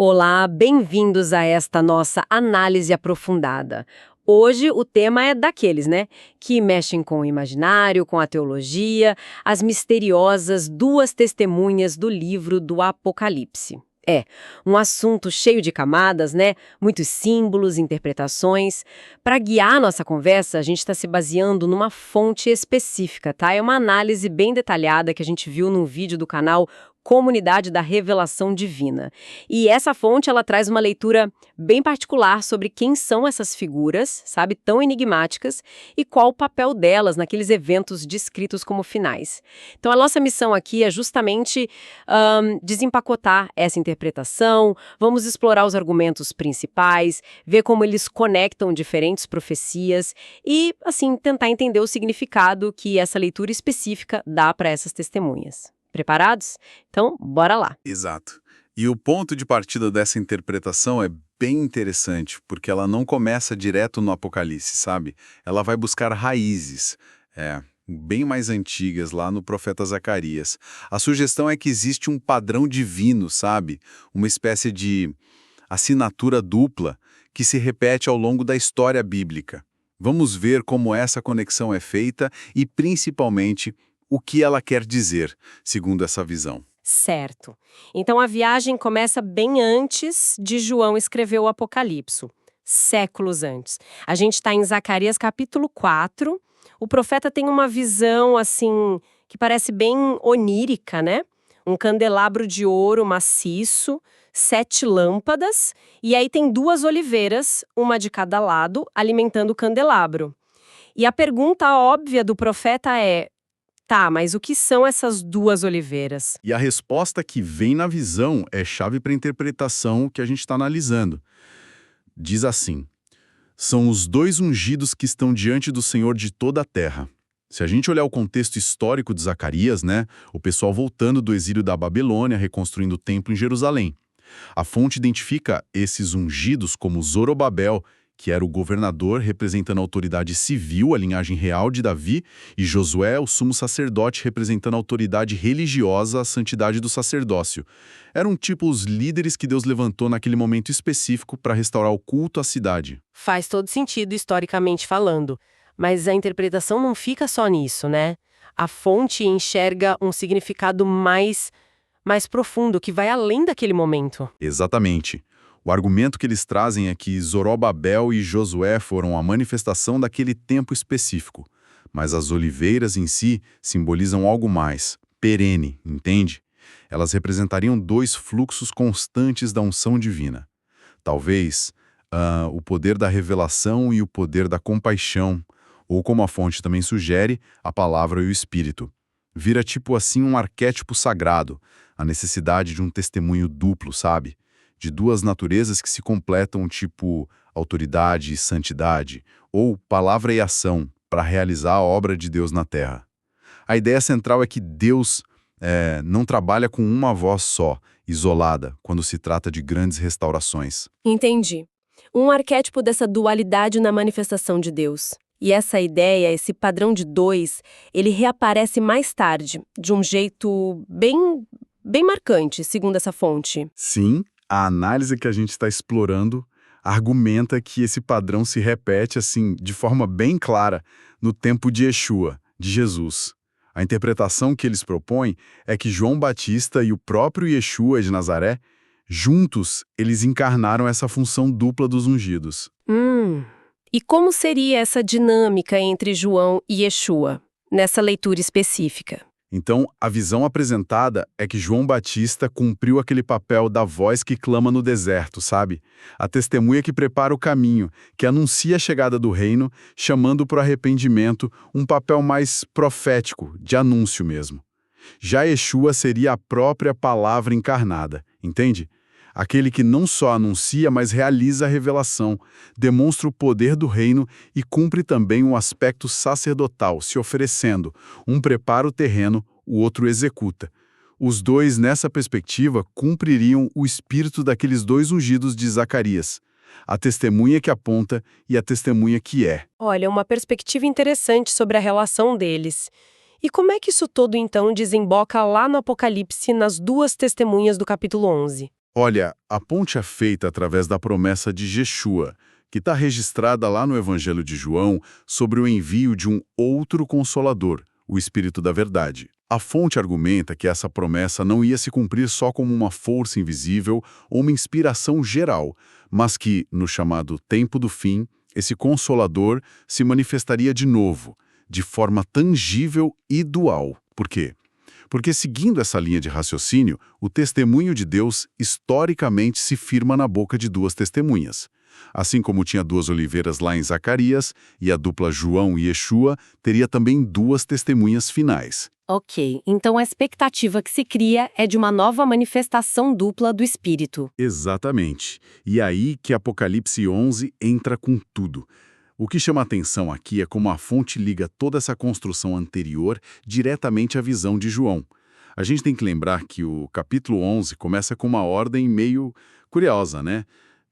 Olá, bem-vindos a esta nossa análise aprofundada. Hoje o tema é daqueles, né, que mexem com o imaginário, com a teologia, as misteriosas duas testemunhas do livro do Apocalipse. É, um assunto cheio de camadas, né? Muitos símbolos, interpretações. Para guiar a nossa conversa, a gente está se baseando numa fonte específica, tá? É uma análise bem detalhada que a gente viu num vídeo do canal Comunidade da Revelação Divina. E essa fonte, ela traz uma leitura bem particular sobre quem são essas figuras, sabe, tão enigmáticas, e qual o papel delas naqueles eventos descritos como finais. Então, a nossa missão aqui é justamente desempacotar essa interpretação, vamos explorar os argumentos principais, ver como eles conectam diferentes profecias e, assim, tentar entender o significado que essa leitura específica dá para essas testemunhas. Preparados? Então, bora lá. Exato. E o ponto de partida dessa interpretação é bem interessante, porque ela não começa direto no Apocalipse, sabe? Ela vai buscar raízes, bem mais antigas, lá no profeta Zacarias. A sugestão é que existe um padrão divino, sabe? Uma espécie de assinatura dupla que se repete ao longo da história bíblica. Vamos ver como essa conexão é feita e, principalmente, o que ela quer dizer, segundo essa visão. Certo. Então a viagem começa bem antes de João escrever o Apocalipse, séculos antes. A gente está em Zacarias capítulo 4. O profeta tem uma visão, assim, que parece bem onírica, né? Um candelabro de ouro maciço, 7 lâmpadas, e aí tem 2 oliveiras, uma de cada lado, alimentando o candelabro. E a pergunta óbvia do profeta é: tá, mas o que são essas 2 oliveiras? E a resposta que vem na visão é chave para a interpretação que a gente está analisando. Diz assim: são os 2 ungidos que estão diante do Senhor de toda a terra. Se a gente olhar o contexto histórico de Zacarias, né, o pessoal voltando do exílio da Babilônia, reconstruindo o templo em Jerusalém. A fonte identifica esses ungidos como Zorobabel, que era o governador representando a autoridade civil, a linhagem real de Davi, e Josué, o sumo sacerdote, representando a autoridade religiosa, a santidade do sacerdócio. Eram tipo os líderes que Deus levantou naquele momento específico para restaurar o culto à cidade. Faz todo sentido historicamente falando, mas a interpretação não fica só nisso, né? A fonte enxerga um significado mais profundo, que vai além daquele momento. Exatamente. O argumento que eles trazem é que Zorobabel e Josué foram a manifestação daquele tempo específico, mas as oliveiras em si simbolizam algo mais, perene, entende? Elas representariam 2 fluxos constantes da unção divina. Talvez o poder da revelação e o poder da compaixão, ou como a fonte também sugere, a palavra e o espírito. Vira tipo assim um arquétipo sagrado, a necessidade de um testemunho duplo, sabe? De 2 naturezas que se completam, tipo autoridade e santidade, ou palavra e ação, para realizar a obra de Deus na Terra. A ideia central é que Deus não trabalha com uma voz só, isolada, quando se trata de grandes restaurações. Entendi. Um arquétipo dessa dualidade na manifestação de Deus. E essa ideia, esse padrão de 2, ele reaparece mais tarde, de um jeito bem marcante, segundo essa fonte. Sim, a análise que a gente está explorando argumenta que esse padrão se repete assim de forma bem clara no tempo de Yeshua, de Jesus. A interpretação que eles propõem é que João Batista e o próprio Yeshua de Nazaré, juntos, eles encarnaram essa função dupla dos ungidos. E como seria essa dinâmica entre João e Yeshua, nessa leitura específica? Então, a visão apresentada é que João Batista cumpriu aquele papel da voz que clama no deserto, sabe? A testemunha que prepara o caminho, que anuncia a chegada do reino, chamando para o arrependimento, um papel mais profético, de anúncio mesmo. Já Yeshua seria a própria palavra encarnada, entende? Aquele que não só anuncia, mas realiza a revelação, demonstra o poder do reino e cumpre também um aspecto sacerdotal, se oferecendo. Um prepara o terreno, o outro executa. Os 2, nessa perspectiva, cumpririam o espírito daqueles 2 ungidos de Zacarias. A testemunha que aponta e a testemunha que é. Olha, uma perspectiva interessante sobre a relação deles. E como é que isso todo, então, desemboca lá no Apocalipse nas 2 testemunhas do capítulo 11? Olha, a ponte é feita através da promessa de Jeshua, que está registrada lá no Evangelho de João sobre o envio de um outro Consolador, o Espírito da Verdade. A fonte argumenta que essa promessa não ia se cumprir só como uma força invisível ou uma inspiração geral, mas que, no chamado tempo do fim, esse Consolador se manifestaria de novo, de forma tangível e dual. Por quê? Porque, seguindo essa linha de raciocínio, o testemunho de Deus historicamente se firma na boca de duas testemunhas. Assim como tinha duas oliveiras lá em Zacarias, e a dupla João e Yeshua teria também duas testemunhas finais. Ok, então a expectativa que se cria é de uma nova manifestação dupla do Espírito. Exatamente. E aí que Apocalipse 11 entra com tudo. O que chama a atenção aqui é como a fonte liga toda essa construção anterior diretamente à visão de João. A gente tem que lembrar que o capítulo 11 começa com uma ordem meio curiosa, né?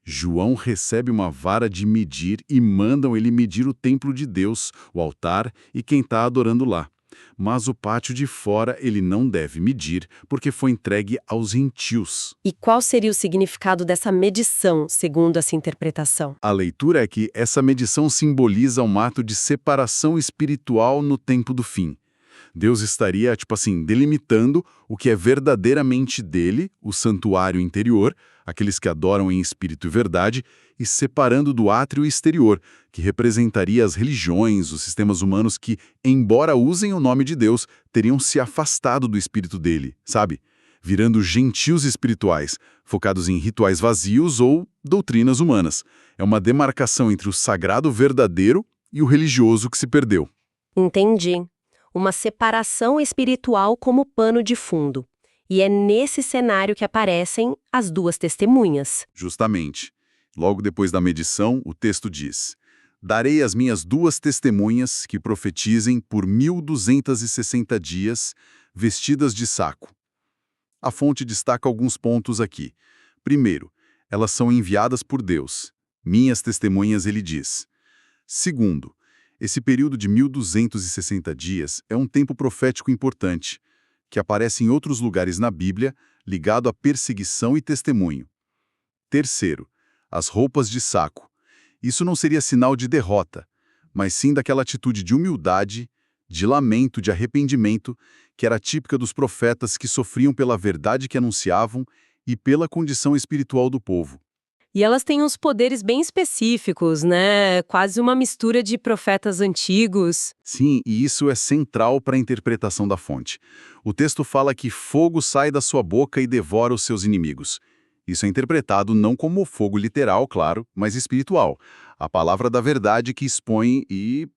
João recebe uma vara de medir e mandam ele medir o templo de Deus, o altar e quem está adorando lá. Mas o pátio de fora ele não deve medir, porque foi entregue aos gentios. E qual seria o significado dessa medição, segundo essa interpretação? A leitura é que essa medição simboliza um ato de separação espiritual no tempo do fim. Deus estaria, delimitando o que é verdadeiramente dele, o santuário interior, aqueles que adoram em espírito e verdade, e separando do átrio exterior, que representaria as religiões, os sistemas humanos que, embora usem o nome de Deus, teriam se afastado do espírito dele, sabe? Virando gentios espirituais, focados em rituais vazios ou doutrinas humanas. É uma demarcação entre o sagrado verdadeiro e o religioso que se perdeu. Entendi. Uma separação espiritual como pano de fundo. E é nesse cenário que aparecem as duas testemunhas. Justamente. Logo depois da medição, o texto diz: darei as minhas duas testemunhas que profetizem por 1260 dias, vestidas de saco. A fonte destaca alguns pontos aqui. Primeiro, elas são enviadas por Deus. Minhas testemunhas, ele diz. Segundo, esse período de 1260 dias é um tempo profético importante, que aparece em outros lugares na Bíblia, ligado à perseguição e testemunho. Terceiro, as roupas de saco. Isso não seria sinal de derrota, mas sim daquela atitude de humildade, de lamento, de arrependimento, que era típica dos profetas que sofriam pela verdade que anunciavam e pela condição espiritual do povo. E elas têm uns poderes bem específicos, né? Quase uma mistura de profetas antigos. Sim, e isso é central para a interpretação da fonte. O texto fala que fogo sai da sua boca e devora os seus inimigos. Isso é interpretado não como fogo literal, claro, mas espiritual. A palavra da verdade que expõe e,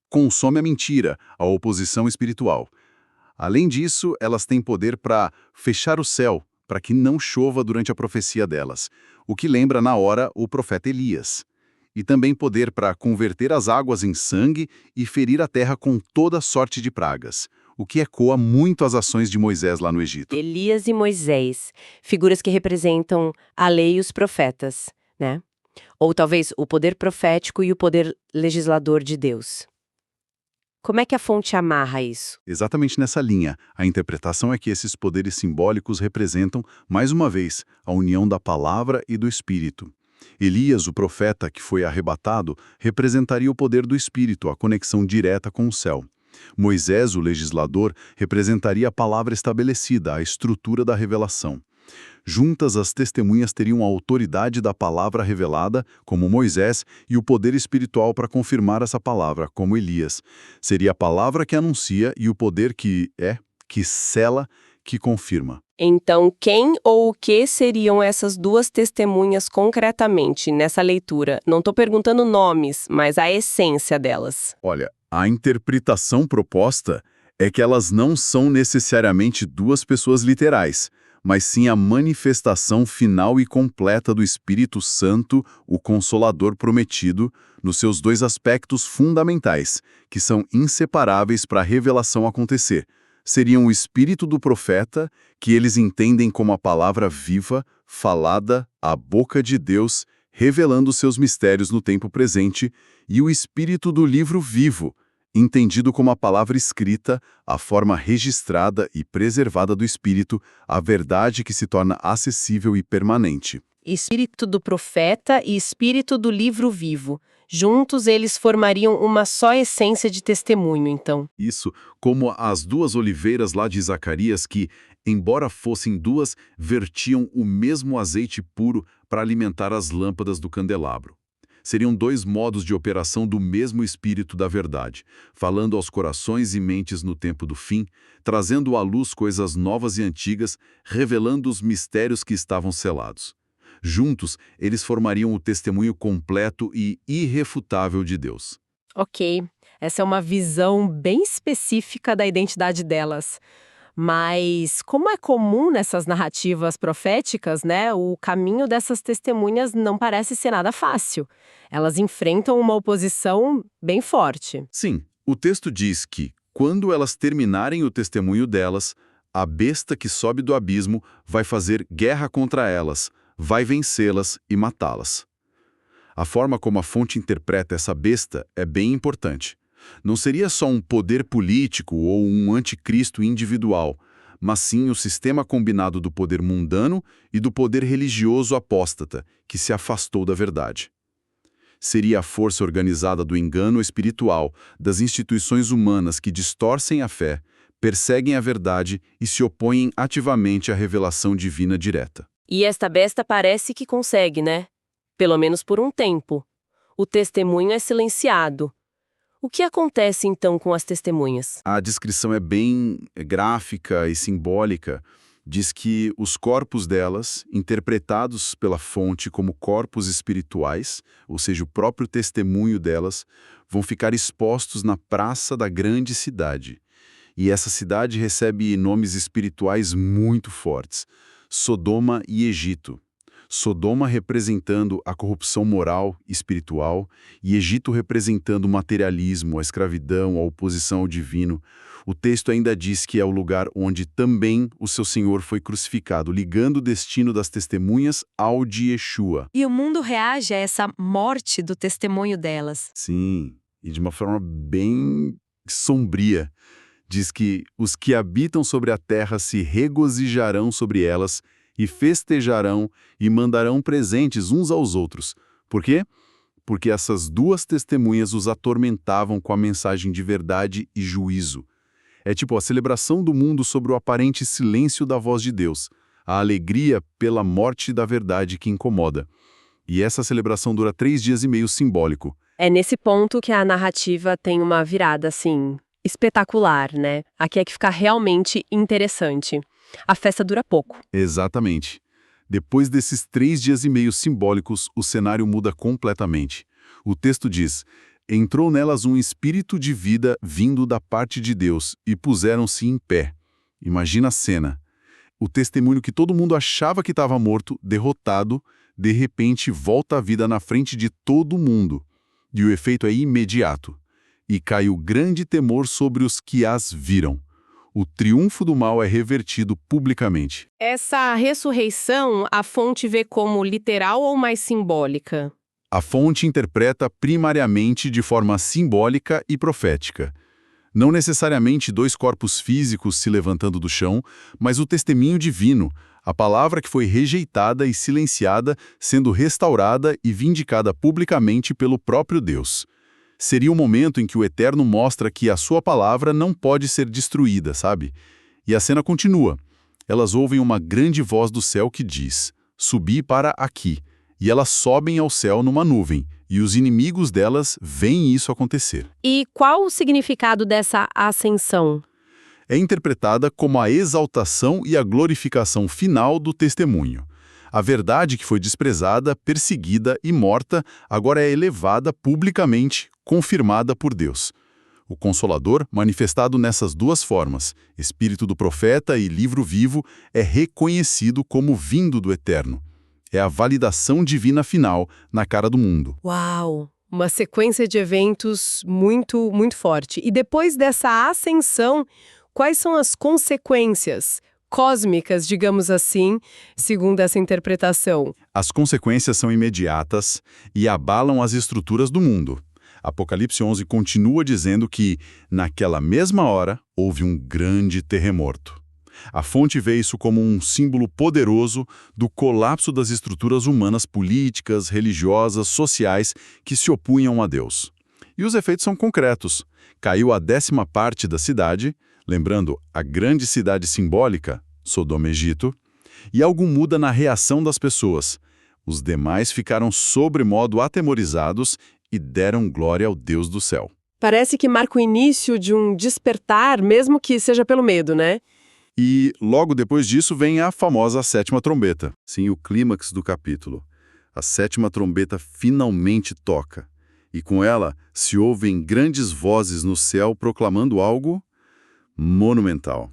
consome a mentira, a oposição espiritual. Além disso, elas têm poder para fechar o céu, para que não chova durante a profecia delas, o que lembra na hora o profeta Elias. E também poder para converter as águas em sangue e ferir a terra com toda sorte de pragas, o que ecoa muito as ações de Moisés lá no Egito. Elias e Moisés, figuras que representam a lei e os profetas, né? Ou talvez o poder profético e o poder legislador de Deus. Como é que a fonte amarra isso? Exatamente nessa linha, a interpretação é que esses poderes simbólicos representam, mais uma vez, a união da palavra e do Espírito. Elias, o profeta que foi arrebatado, representaria o poder do Espírito, a conexão direta com o céu. Moisés, o legislador, representaria a palavra estabelecida, a estrutura da revelação. Juntas, as testemunhas teriam a autoridade da palavra revelada, como Moisés, e o poder espiritual para confirmar essa palavra, como Elias. Seria a palavra que anuncia e o poder que sela, que confirma. Então, quem ou o que seriam essas duas testemunhas concretamente nessa leitura? Não estou perguntando nomes, mas a essência delas. Olha, a interpretação proposta é que elas não são necessariamente duas pessoas literais, mas sim a manifestação final e completa do Espírito Santo, o Consolador prometido, nos seus dois aspectos fundamentais, que são inseparáveis para a revelação acontecer. Seriam o espírito do profeta, que eles entendem como a palavra viva, falada, a boca de Deus, revelando seus mistérios no tempo presente, e o espírito do livro vivo, entendido como a palavra escrita, a forma registrada e preservada do Espírito, a verdade que se torna acessível e permanente. Espírito do profeta e espírito do livro vivo. Juntos eles formariam uma só essência de testemunho, então. Isso, como as duas oliveiras lá de Zacarias que, embora fossem duas, vertiam o mesmo azeite puro para alimentar as lâmpadas do candelabro. Seriam dois modos de operação do mesmo Espírito da verdade, falando aos corações e mentes no tempo do fim, trazendo à luz coisas novas e antigas, revelando os mistérios que estavam selados. Juntos, eles formariam o testemunho completo e irrefutável de Deus. Ok, essa é uma visão bem específica da identidade delas. Mas, como é comum nessas narrativas proféticas, né, o caminho dessas testemunhas não parece ser nada fácil. Elas enfrentam uma oposição bem forte. Sim, o texto diz que, quando elas terminarem o testemunho delas, a besta que sobe do abismo vai fazer guerra contra elas, vai vencê-las e matá-las. A forma como a fonte interpreta essa besta é bem importante. Não seria só um poder político ou um anticristo individual, mas sim o sistema combinado do poder mundano e do poder religioso apóstata, que se afastou da verdade. Seria a força organizada do engano espiritual, das instituições humanas que distorcem a fé, perseguem a verdade e se opõem ativamente à revelação divina direta. E esta besta parece que consegue, né? Pelo menos por um tempo. O testemunho é silenciado. O que acontece então com as testemunhas? A descrição é bem gráfica e simbólica. Diz que os corpos delas, interpretados pela fonte como corpos espirituais, ou seja, o próprio testemunho delas, vão ficar expostos na praça da grande cidade. E essa cidade recebe nomes espirituais muito fortes: Sodoma e Egito. Sodoma representando a corrupção moral e espiritual, e Egito representando o materialismo, a escravidão, a oposição ao divino. O texto ainda diz que é o lugar onde também o seu Senhor foi crucificado, ligando o destino das testemunhas ao de Yeshua. E o mundo reage a essa morte do testemunho delas. Sim, e de uma forma bem sombria. Diz que os que habitam sobre a terra se regozijarão sobre elas e festejarão e mandarão presentes uns aos outros. Por quê? Porque essas duas testemunhas os atormentavam com a mensagem de verdade e juízo. É tipo a celebração do mundo sobre o aparente silêncio da voz de Deus, a alegria pela morte da verdade que incomoda. E essa celebração dura 3 dias e meio simbólico. É nesse ponto que a narrativa tem uma virada, assim, espetacular, né? Aqui é que fica realmente interessante. A festa dura pouco. Exatamente. Depois desses 3 dias e meio simbólicos, o cenário muda completamente. O texto diz: entrou nelas um espírito de vida vindo da parte de Deus e puseram-se em pé. Imagina a cena. O testemunho que todo mundo achava que estava morto, derrotado, de repente volta à vida na frente de todo mundo. E o efeito é imediato. E caiu grande temor sobre os que as viram. O triunfo do mal é revertido publicamente. Essa ressurreição, a fonte vê como literal ou mais simbólica? A fonte interpreta primariamente de forma simbólica e profética. Não necessariamente 2 corpos físicos se levantando do chão, mas o testemunho divino, a palavra que foi rejeitada e silenciada, sendo restaurada e vindicada publicamente pelo próprio Deus. Seria o momento em que o Eterno mostra que a sua palavra não pode ser destruída, sabe? E a cena continua. Elas ouvem uma grande voz do céu que diz: subi para aqui. E elas sobem ao céu numa nuvem, e os inimigos delas veem isso acontecer. E qual o significado dessa ascensão? É interpretada como a exaltação e a glorificação final do testemunho. A verdade que foi desprezada, perseguida e morta, agora é elevada publicamente, confirmada por Deus. O Consolador, manifestado nessas 2 formas, Espírito do Profeta e Livro Vivo, é reconhecido como vindo do Eterno. É a validação divina final na cara do mundo. Uau! Uma sequência de eventos muito, muito forte. E depois dessa ascensão, quais são as consequências cósmicas, digamos assim, segundo essa interpretação? As consequências são imediatas e abalam as estruturas do mundo. Apocalipse 11 continua dizendo que, naquela mesma hora, houve um grande terremoto. A fonte vê isso como um símbolo poderoso do colapso das estruturas humanas políticas, religiosas, sociais que se opunham a Deus. E os efeitos são concretos. Caiu a 10ª parte da cidade, lembrando a grande cidade simbólica, Sodoma e Egito, e algo muda na reação das pessoas. Os demais ficaram sobremodo atemorizados e deram glória ao Deus do céu. Parece que marca o início de um despertar, mesmo que seja pelo medo, né? E logo depois disso vem a famosa 7ª trombeta. Sim, o clímax do capítulo. A 7ª trombeta finalmente toca. E com ela se ouvem grandes vozes no céu proclamando algo monumental.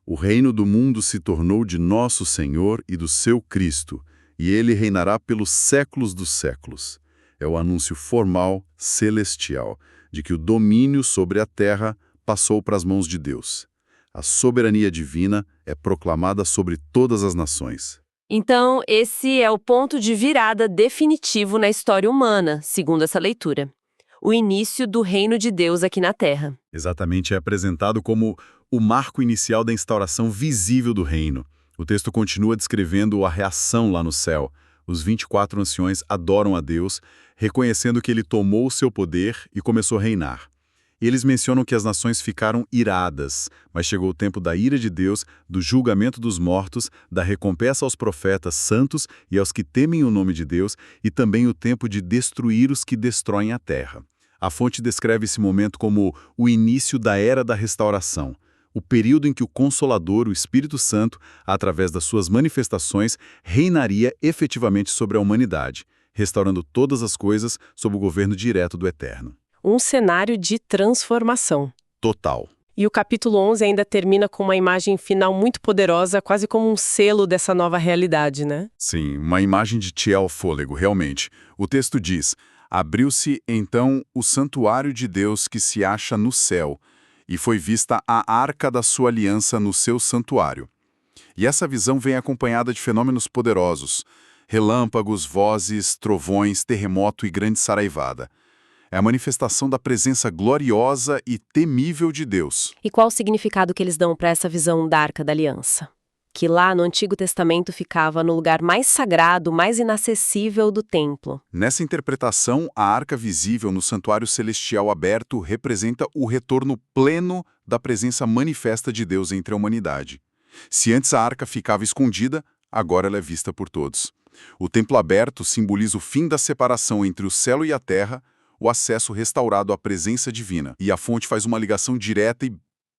O reino do mundo se tornou de nosso Senhor e do seu Cristo, e ele reinará pelos séculos dos séculos. É o anúncio formal, celestial, de que o domínio sobre a terra passou para as mãos de Deus. A soberania divina é proclamada sobre todas as nações. Então, esse é o ponto de virada definitivo na história humana, segundo essa leitura. O início do reino de Deus aqui na Terra. Exatamente, é apresentado como o marco inicial da instauração visível do reino. O texto continua descrevendo a reação lá no céu. Os 24 anciões adoram a Deus, reconhecendo que ele tomou o seu poder e começou a reinar. Eles mencionam que as nações ficaram iradas, mas chegou o tempo da ira de Deus, do julgamento dos mortos, da recompensa aos profetas santos e aos que temem o nome de Deus, e também o tempo de destruir os que destroem a terra. A fonte descreve esse momento como o início da Era da Restauração, o período em que o Consolador, o Espírito Santo, através das suas manifestações, reinaria efetivamente sobre a humanidade, restaurando todas as coisas sob o governo direto do Eterno. Um cenário de transformação. Total. E o capítulo 11 ainda termina com uma imagem final muito poderosa, quase como um selo dessa nova realidade, né? Sim, uma imagem de tiel fôlego, realmente. O texto diz: abriu-se então o santuário de Deus que se acha no céu, e foi vista a arca da sua aliança no seu santuário. E essa visão vem acompanhada de fenômenos poderosos: relâmpagos, vozes, trovões, terremoto e grande saraivada. É a manifestação da presença gloriosa e temível de Deus. E qual o significado que eles dão para essa visão da Arca da Aliança? Que lá no Antigo Testamento ficava no lugar mais sagrado, mais inacessível do templo. Nessa interpretação, a arca visível no santuário celestial aberto representa o retorno pleno da presença manifesta de Deus entre a humanidade. Se antes a arca ficava escondida, agora ela é vista por todos. O templo aberto simboliza o fim da separação entre o céu e a terra, o acesso restaurado à presença divina. E a fonte faz uma ligação direta e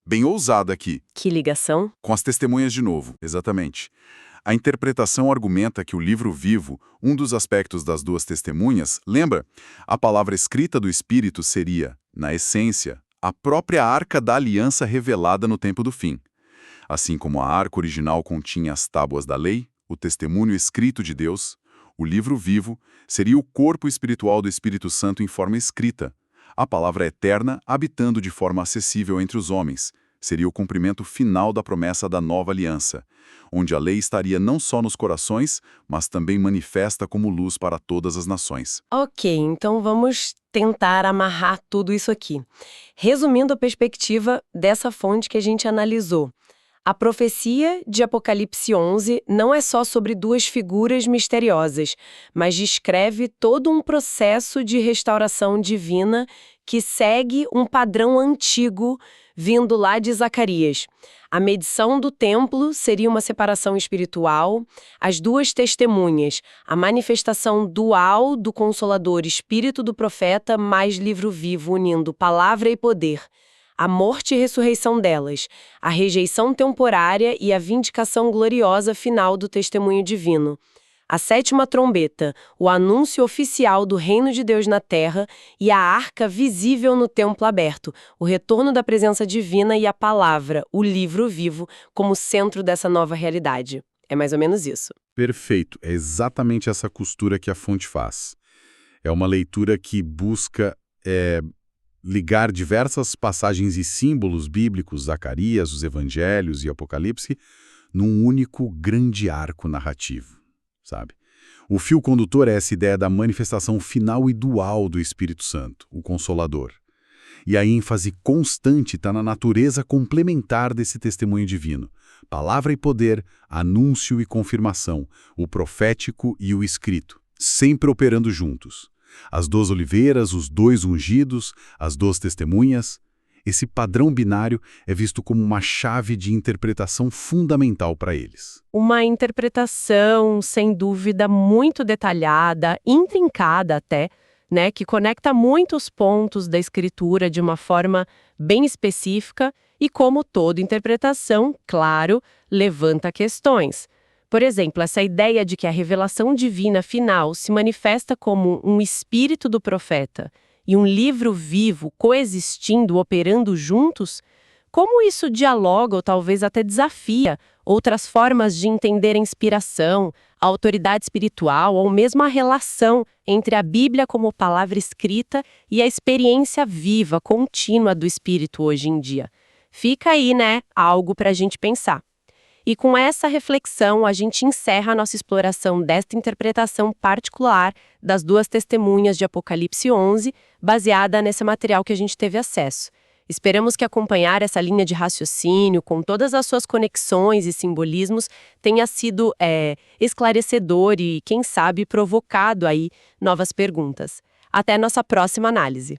bem ousada aqui. Que ligação? Com as testemunhas de novo, exatamente. A interpretação argumenta que o livro vivo, um dos aspectos das duas testemunhas, lembra? A palavra escrita do Espírito seria, na essência, a própria arca da aliança revelada no tempo do fim. Assim como a arca original continha as tábuas da lei, o testemunho escrito de Deus, o livro vivo seria o corpo espiritual do Espírito Santo em forma escrita. A palavra eterna habitando de forma acessível entre os homens. Seria o cumprimento final da promessa da nova aliança, onde a lei estaria não só nos corações, mas também manifesta como luz para todas as nações. Ok, então vamos tentar amarrar tudo isso aqui. Resumindo a perspectiva dessa fonte que a gente analisou. A profecia de Apocalipse 11 não é só sobre duas figuras misteriosas, mas descreve todo um processo de restauração divina que segue um padrão antigo vindo lá de Zacarias. A medição do templo seria uma separação espiritual, as duas testemunhas, a manifestação dual do Consolador Espírito do Profeta mais livro vivo unindo palavra e poder. A morte e ressurreição delas, a rejeição temporária e a vindicação gloriosa final do testemunho divino. A 7ª trombeta, o anúncio oficial do reino de Deus na terra e a arca visível no templo aberto, o retorno da presença divina e a palavra, o livro vivo, como centro dessa nova realidade. É mais ou menos isso. Perfeito, é exatamente essa costura que a fonte faz. É uma leitura que busca ligar diversas passagens e símbolos bíblicos, Zacarias, os Evangelhos e Apocalipse, num único grande arco narrativo, sabe? O fio condutor é essa ideia da manifestação final e dual do Espírito Santo, o Consolador. E a ênfase constante está na natureza complementar desse testemunho divino. Palavra e poder, anúncio e confirmação, o profético e o escrito, sempre operando juntos. As 2 oliveiras, os 2 ungidos, as 2 testemunhas. Esse padrão binário é visto como uma chave de interpretação fundamental para eles. Uma interpretação, sem dúvida, muito detalhada, intrincada até, né, que conecta muitos pontos da escritura de uma forma bem específica e, como toda interpretação, claro, levanta questões. Por exemplo, essa ideia de que a revelação divina final se manifesta como um espírito do profeta e um livro vivo coexistindo, operando juntos, como isso dialoga ou talvez até desafia outras formas de entender a inspiração, a autoridade espiritual ou mesmo a relação entre a Bíblia como palavra escrita e a experiência viva, contínua do Espírito hoje em dia. Fica aí, né, algo para a gente pensar. E com essa reflexão, a gente encerra a nossa exploração desta interpretação particular das 2 testemunhas de Apocalipse 11, baseada nesse material que a gente teve acesso. Esperamos que acompanhar essa linha de raciocínio, com todas as suas conexões e simbolismos, tenha sido esclarecedor e, quem sabe, provocado aí novas perguntas. Até nossa próxima análise.